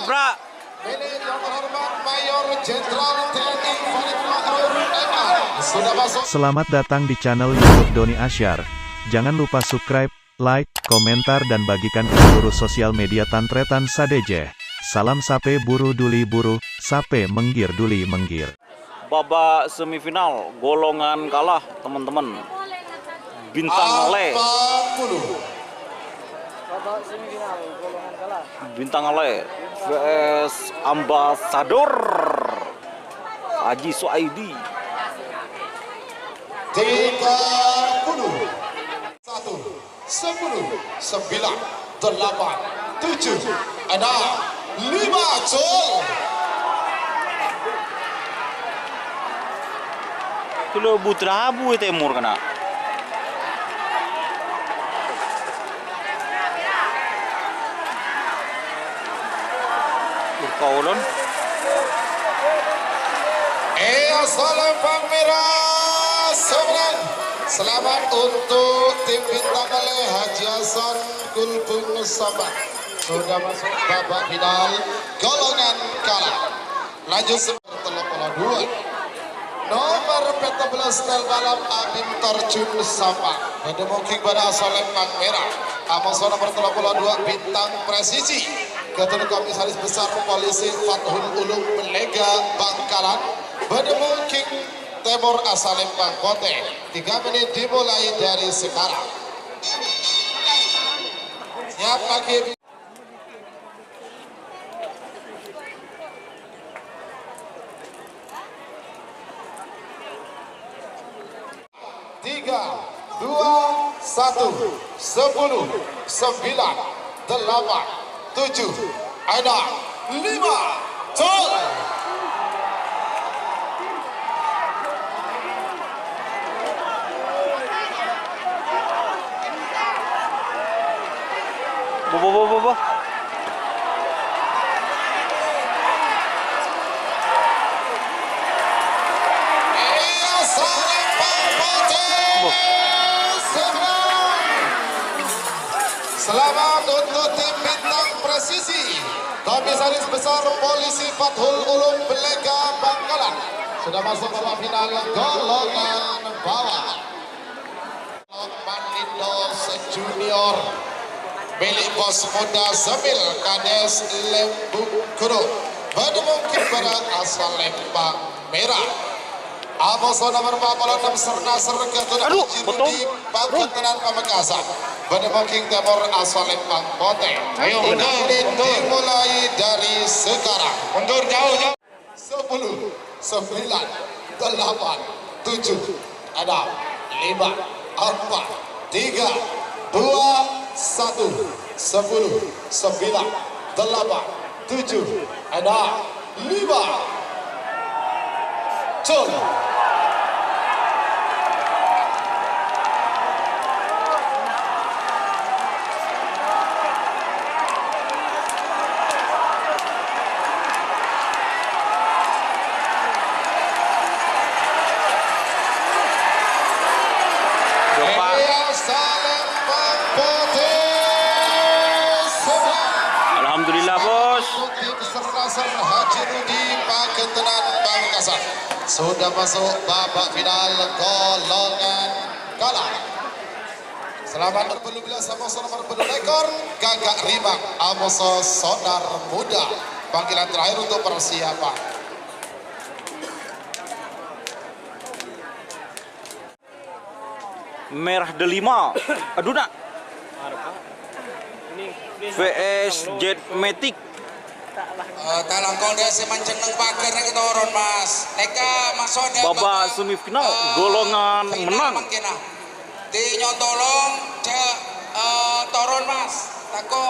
Bra. Milik yang terhormat Mayor Jenderal TNI Farid Makhrur MA sudah masuk. Selamat datang di channel YouTube Doni Asyar. Jangan lupa subscribe, like, komentar dan bagikan ke seluruh sosial media Tantretan Sadeje. Salam sape buru duli buru, sape menggir duli menggir. Babak semifinal golongan kalah teman-teman. Bintang Le. Babak semifinal golongan kalah. Bintang Le vs Ambasador Haji Suaidi. 30, 1, 10, 9, 8, 7, 5, Col. Kalau Putra Abu Timur kena. Kaulon. Salam Bang Merah Seberang. Selamat untuk tim Bintang Le Haji Hasan Kulbung Sabah. Sudah masuk babak final golongan kalah. Lanjut seperti 2. Nomor 14 Tel Balap Abim Terjun Sabah. Mungkin pada Salam Bang Merah. Amoso nomor 32 Bintang Presisi. Ketua Komisaris Besar Polisi Fathul Ulum Melega Bangkalan. Mungkin Timur Asal Bangkote. 3 menit dimulai dari sekarang. Siap pagi. 3, 2, 1, 10, 9, 8, 7, 5, Col. Bo. Selamat untuk tim Bintang Presisi Komisaris Besar Polisi Fathul Ulum Belega Bangkalan sudah masuk babak final golongan bawah. Manindo Sejunior milik bos muda Semil Kades Lembung Kudu mungkin berat asal Lembang Merah. Amoso nomor 46 Serna Serga Tudah di Pangkatenan Pamekasan. Mungkin Timur asal Lembang Kote. Ayo dimulai dari sekarang. Mundur jauh. 10, 9, 8, 7, 6, 5, 4, 3, 2, 1, 10, 9, 8, 7, 6, 5, Col. Alhamdulillah bos. Haji Rudi Paketenan Pamekasan sudah masuk babak final golongan kalah. Selamat berpeluang sama nomor ekor Gagak Rimang Amoso Sonar Muda. Panggilan terakhir untuk persiapan. Merah delima. Aduh nak. VS Jet Matic. Talangkong dia semanceng nang pagar nak turun mas. Neka masuk dia. Babak semifinal golongan menang. Di nyotolong cek turun mas. Tako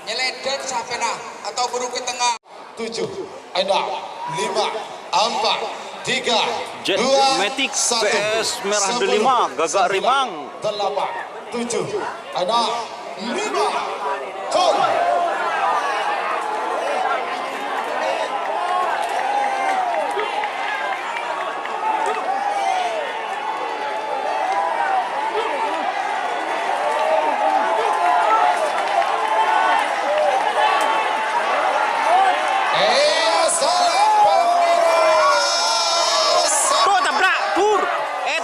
nyeledet sampai nah atau buru ke tengah. 7, 6, 5, 4, 3, Jet 2, Matic 1, VS Merah delima Gagak Rimang. 8, 7, 6, 5, Col.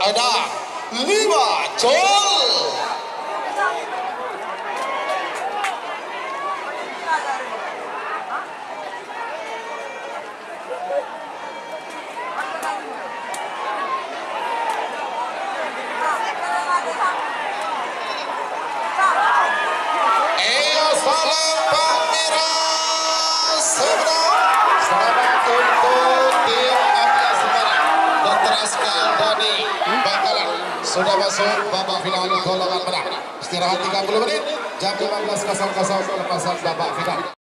ada 5 gol. Salam Palmira seberang. Selamat untuk tim Abia Semarang. Dan teraskan Dani Bangkalan sudah masuk babak final golongan menang. Istirahat 30 menit, jam 15.00 pelepasan babak final.